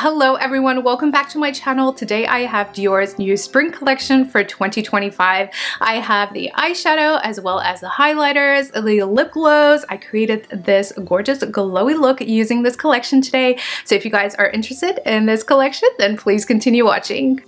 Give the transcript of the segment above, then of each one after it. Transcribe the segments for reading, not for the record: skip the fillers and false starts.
Hello everyone, welcome back to my channel. Today I have Dior's new spring collection for 2025. I have the eyeshadow as well as the highlighters, the lip glows. I created this gorgeous glowy look using this collection today. So if you guys are interested in this collection, then please continue watching.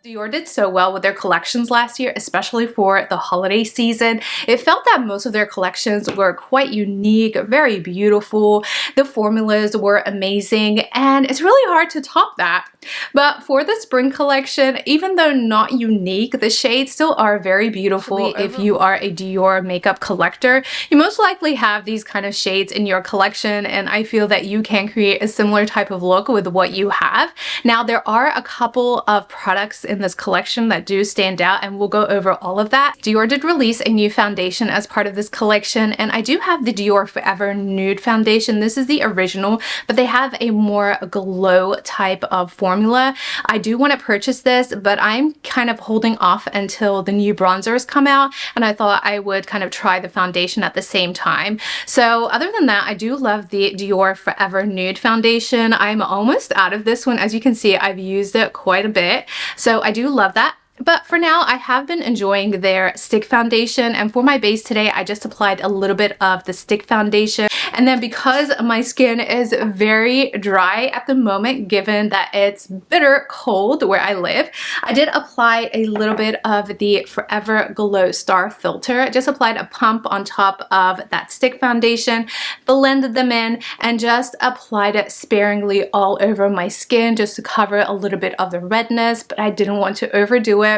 Dior did so well with their collections last year, especially for the holiday season. It felt that most of their collections were quite unique, very beautiful. The formulas were amazing, and it's really hard to top that. But for the spring collection, even though not unique, the shades still are very beautiful. If you are a Dior makeup collector, you most likely have these kind of shades in your collection, and I feel that you can create a similar type of look with what you have. Now, there are a couple of products in this collection that do stand out, and we'll go over all of that. Dior did release a new foundation as part of this collection, and I do have the Dior Forever Nude foundation. This is the original, but they have a more glow type of formula. I do want to purchase this, but I'm kind of holding off until the new bronzers come out, and I thought I would kind of try the foundation at the same time. So other than that, I do love the Dior Forever Nude foundation. I'm almost out of this one. As you can see, I've used it quite a bit, so I do love that. But for now, I have been enjoying their stick foundation, and for my base today, I just applied a little bit of the stick foundation. And then because my skin is very dry at the moment, given that it's bitter cold where I live, I did apply a little bit of the Forever Glow Star Filter. I just applied a pump on top of that stick foundation, blended them in, and just applied it sparingly all over my skin just to cover a little bit of the redness, but I didn't want to overdo it.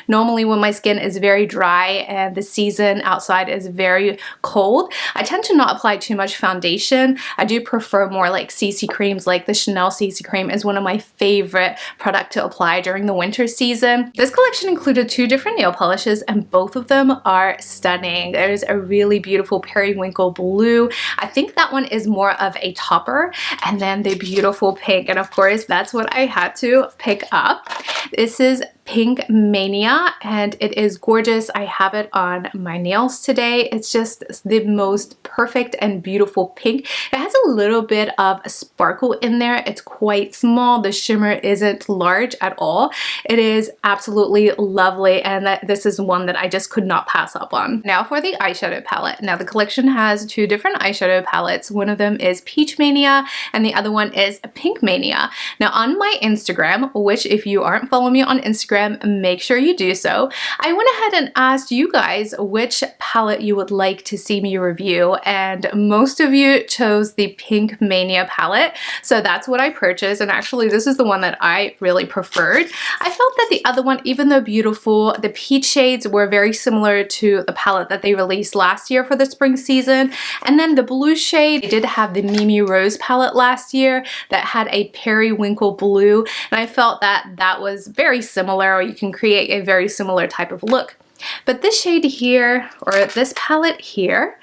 Normally when my skin is very dry and the season outside is very cold, I tend to not apply too much foundation. I do prefer more like CC creams. Like the Chanel CC cream is one of my favorite products to apply during the winter season. This collection included 2 different nail polishes, and both of them are stunning. There's a really beautiful periwinkle blue. I think that one is more of a topper, and then the beautiful pink, and of course that's what I had to pick up. This is Pinkmania, and it is gorgeous. I have it on my nails today. It's just the most perfect and beautiful pink. It has a little bit of a sparkle in there. It's quite small. The shimmer isn't large at all. It is absolutely lovely, and this is one that I just could not pass up on. Now for the eyeshadow palette. Now the collection has 2 different eyeshadow palettes. One of them is Peachmania and the other one is Pinkmania. Now on my Instagram, which if you aren't following me on Instagram, make sure you do so, I went ahead and asked you guys which palette you would like to see me review, and most of you chose the Pinkmania palette, so that's what I purchased. And actually this is the one that I really preferred. I felt that the other one, even though beautiful, the peach shades were very similar to the palette that they released last year for the spring season, and then the blue shade, they did have the Mimi Rose palette last year that had a periwinkle blue, and I felt that that was very similar, or you can create a very similar type of look. But this shade here, or this palette here,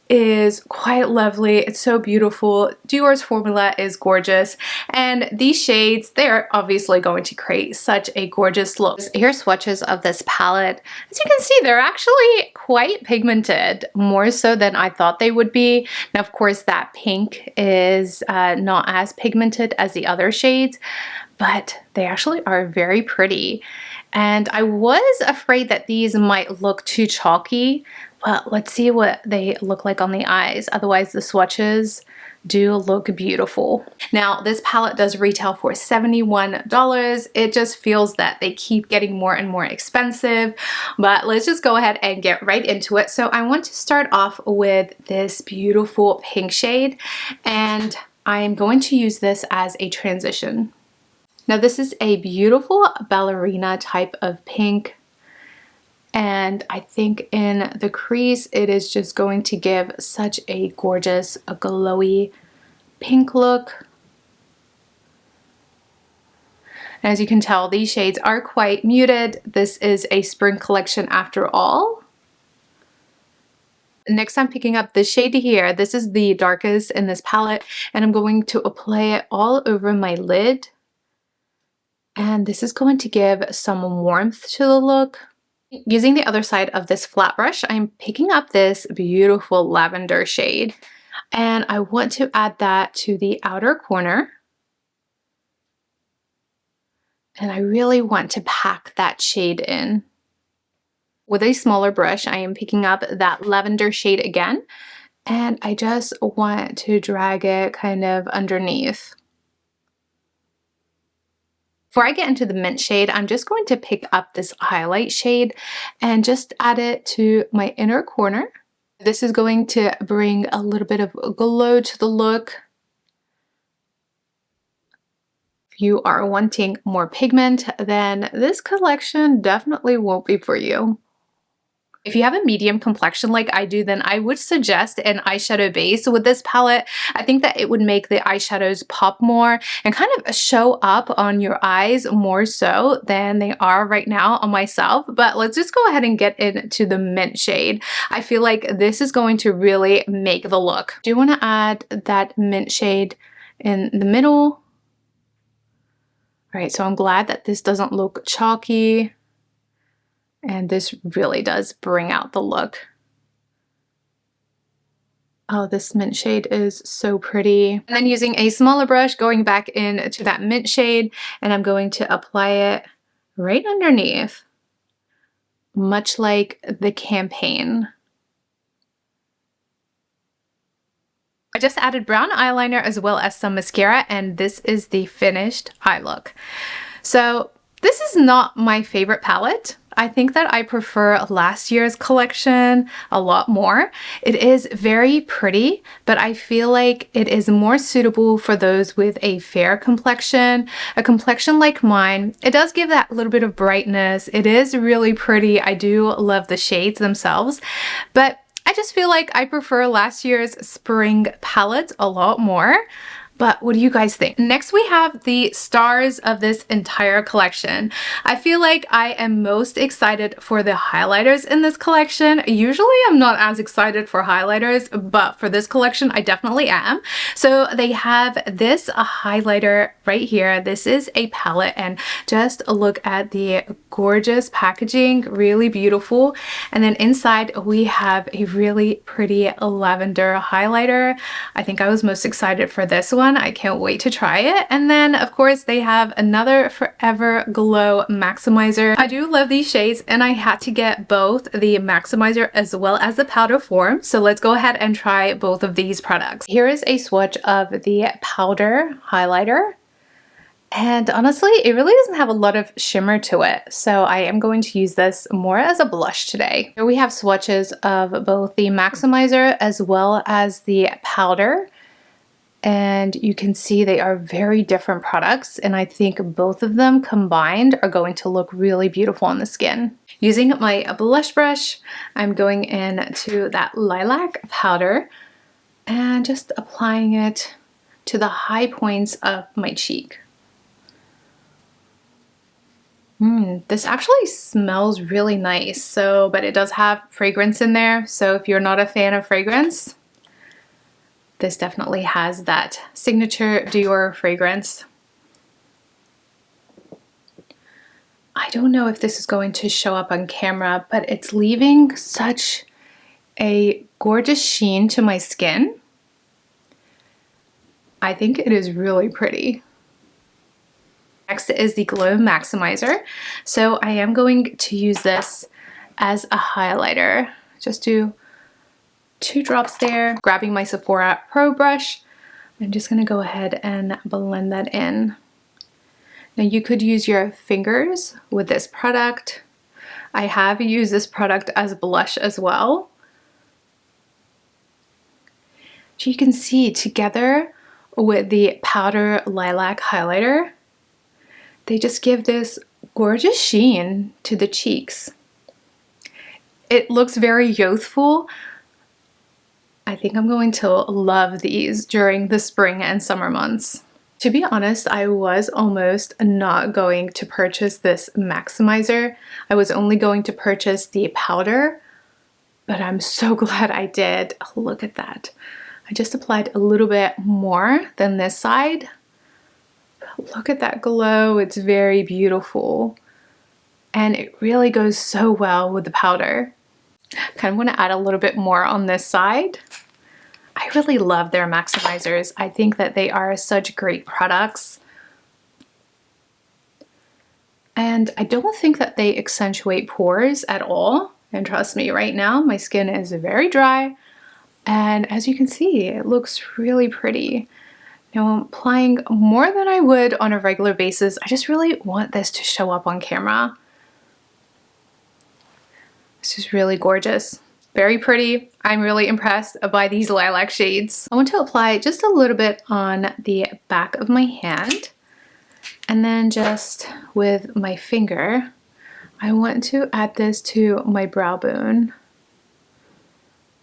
is quite lovely. It's so beautiful. Dior's formula is gorgeous, and these shades, they're obviously going to create such a gorgeous look. Here's swatches of this palette. As you can see, they're actually quite pigmented, more so than I thought they would be. Now of course that pink is not as pigmented as the other shades, but they actually are very pretty. And I was afraid that these might look too chalky, but let's see what they look like on the eyes. Otherwise the swatches do look beautiful. Now this palette does retail for $71. It just feels that they keep getting more and more expensive, but let's just go ahead and get right into it. So I want to start off with this beautiful pink shade, and I am going to use this as a transition. Now this is a beautiful ballerina type of pink, and I think in the crease it is just going to give such a gorgeous, glowy pink look. And as you can tell, these shades are quite muted. This is a spring collection after all. Next I'm picking up this shade here. This is the darkest in this palette, and I'm going to apply it all over my lid. And this is going to give some warmth to the look. Using the other side of this flat brush, I'm picking up this beautiful lavender shade. And I want to add that to the outer corner. And I really want to pack that shade in. With a smaller brush, I am picking up that lavender shade again, and I just want to drag it kind of underneath. Before I get into the mint shade, I'm just going to pick up this highlight shade and just add it to my inner corner. This is going to bring a little bit of glow to the look. If you are wanting more pigment, then this collection definitely won't be for you. If you have a medium complexion like I do, then I would suggest an eyeshadow base with this palette. I think that it would make the eyeshadows pop more and kind of show up on your eyes more so than they are right now on myself. But let's just go ahead and get into the mint shade. I feel like this is going to really make the look. I do want to add that mint shade in the middle. All right, so I'm glad that this doesn't look chalky. And this really does bring out the look. Oh, this mint shade is so pretty. And then using a smaller brush, going back into that mint shade, and I'm going to apply it right underneath, much like the campaign. I just added brown eyeliner as well as some mascara, and this is the finished eye look. So this is not my favorite palette. I think that I prefer last year's collection a lot more. It is very pretty, but I feel like it is more suitable for those with a fair complexion, a complexion like mine. It does give that little bit of brightness. It is really pretty. I do love the shades themselves, but I just feel like I prefer last year's spring palette a lot more. But what do you guys think? Next, we have the stars of this entire collection. I feel like I am most excited for the highlighters in this collection. Usually I'm not as excited for highlighters, but for this collection, I definitely am. So they have this highlighter right here. This is a palette, and just look at the gorgeous packaging, really beautiful. And then inside we have a really pretty lavender highlighter. I think I was most excited for this one. I can't wait to try it. And then of course they have another Forever Glow Maximizer. I do love these shades, and I had to get both the Maximizer as well as the powder form. So let's go ahead and try both of these products. Here is a swatch of the powder highlighter. And honestly, it really doesn't have a lot of shimmer to it, so I am going to use this more as a blush today. Here we have swatches of both the Maximizer as well as the powder. And you can see they are very different products, and I think both of them combined are going to look really beautiful on the skin. Using my blush brush, I'm going into that Lilac powder and just applying it to the high points of my cheek. This actually smells really nice, but it does have fragrance in there, so if you're not a fan of fragrance, this definitely has that signature Dior fragrance. I don't know if this is going to show up on camera, but it's leaving such a gorgeous sheen to my skin. I think it is really pretty. Next is the Glow Maximizer. So I am going to use this as a highlighter. Just do 2 drops there. Grabbing my Sephora Pro brush, I'm just going to go ahead and blend that in. Now you could use your fingers with this product. I have used this product as blush as well. So you can see together with the powder lilac highlighter, they just give this gorgeous sheen to the cheeks. It looks very youthful. I think I'm going to love these during the spring and summer months. To be honest, I was almost not going to purchase this Maximizer. I was only going to purchase the powder, but I'm so glad I did. Oh, look at that. I just applied a little bit more than this side. But look at that glow. It's very beautiful. And it really goes so well with the powder. Kind of want to add a little bit more on this side. I really love their maximizers. I think that they are such great products. And I don't think that they accentuate pores at all. And trust me, right now my skin is very dry. And as you can see, it looks really pretty. Now I'm applying more than I would on a regular basis. I just really want this to show up on camera. This is really gorgeous. Very pretty. I'm really impressed by these lilac shades. I want to apply just a little bit on the back of my hand. And then just with my finger, I want to add this to my brow bone.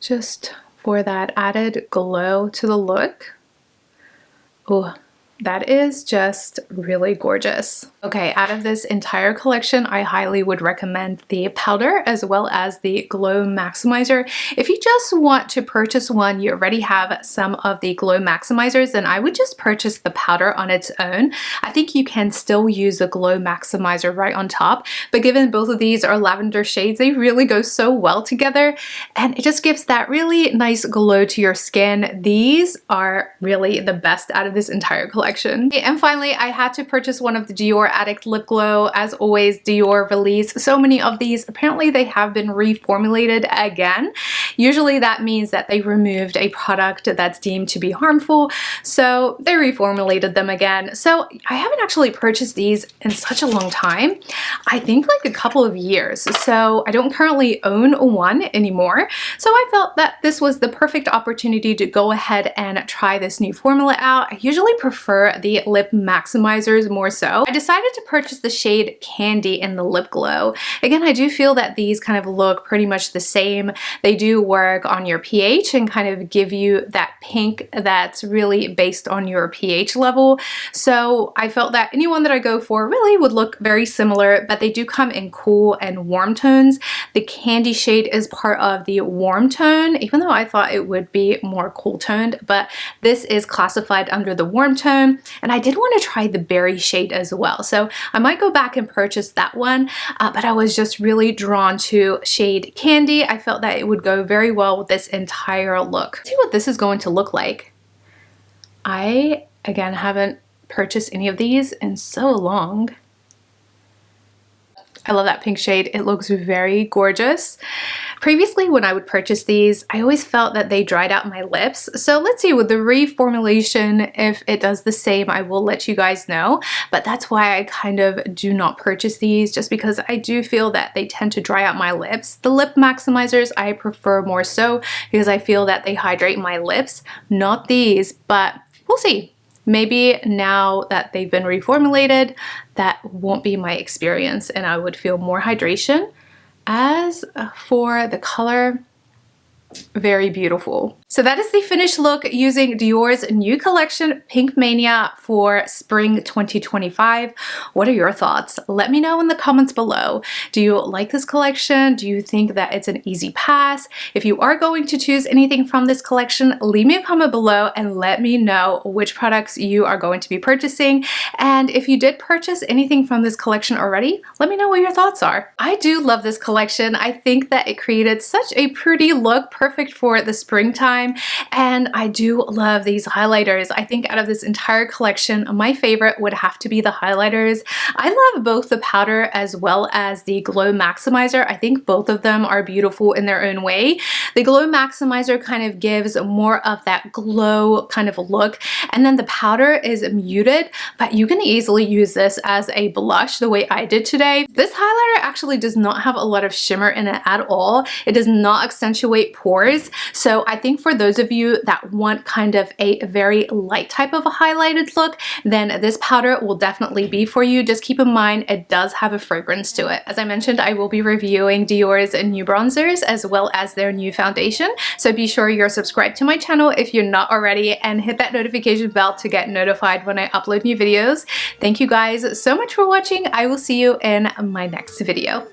Just for that added glow to the look. Oh, that is just really gorgeous. Okay, out of this entire collection, I highly would recommend the powder as well as the Glow Maximizer. If you just want to purchase one, you already have some of the Glow Maximizers, then I would just purchase the powder on its own. I think you can still use the Glow Maximizer right on top, but given both of these are lavender shades, they really go so well together, and it just gives that really nice glow to your skin. These are really the best out of this entire collection. And finally, I had to purchase one of the Dior Addict Lip Glow. As always, Dior released so many of these. Apparently, they have been reformulated again. Usually that means that they removed a product that's deemed to be harmful, so they reformulated them again. So I haven't actually purchased these in such a long time. I think like a couple of years. So I don't currently own one anymore. So I felt that this was the perfect opportunity to go ahead and try this new formula out. I usually prefer the lip maximizers more so. I decided to purchase the shade Candy in the Lip Glow. Again, I do feel that these kind of look pretty much the same. They do work on your pH and kind of give you that pink that's really based on your pH level. So I felt that anyone that I go for really would look very similar, but they do come in cool and warm tones. The Candy shade is part of the warm tone, even though I thought it would be more cool toned, but this is classified under the warm tone. And I did want to try the berry shade as well, so I might go back and purchase that one, but I was just really drawn to shade Candy. I felt that it would go very well with this entire look. Let's see what this is going to look like. I, again, haven't purchased any of these in so long. I love that pink shade. It looks very gorgeous. Previously, when I would purchase these, I always felt that they dried out my lips. So let's see with the reformulation, if it does the same, I will let you guys know. But that's why I kind of do not purchase these, just because I do feel that they tend to dry out my lips. The lip maximizers I prefer more so because I feel that they hydrate my lips, not these, but we'll see. Maybe now that they've been reformulated, that won't be my experience and I would feel more hydration. As for the color, very beautiful. So that is the finished look using Dior's new collection, Pinkmania, for spring 2025. What are your thoughts? Let me know in the comments below. Do you like this collection? Do you think that it's an easy pass? If you are going to choose anything from this collection, leave me a comment below and let me know which products you are going to be purchasing. And if you did purchase anything from this collection already, let me know what your thoughts are. I do love this collection. I think that it created such a pretty look, perfect for the springtime. And I do love these highlighters. I think out of this entire collection, my favorite would have to be the highlighters. I love both the powder as well as the Glow Maximizer. I think both of them are beautiful in their own way. The Glow Maximizer kind of gives more of that glow kind of look, and then the powder is muted, but you can easily use this as a blush the way I did today. This highlighter actually does not have a lot of shimmer in it at all. It does not accentuate pores, so I think for those of you that want kind of a very light type of a highlighted look, then this powder will definitely be for you. Just keep in mind it does have a fragrance to it. As I mentioned, I will be reviewing Dior's new bronzers as well as their new foundation, so be sure you're subscribed to my channel if you're not already, and hit that notification bell to get notified when I upload new videos. Thank you guys so much for watching. I will see you in my next video.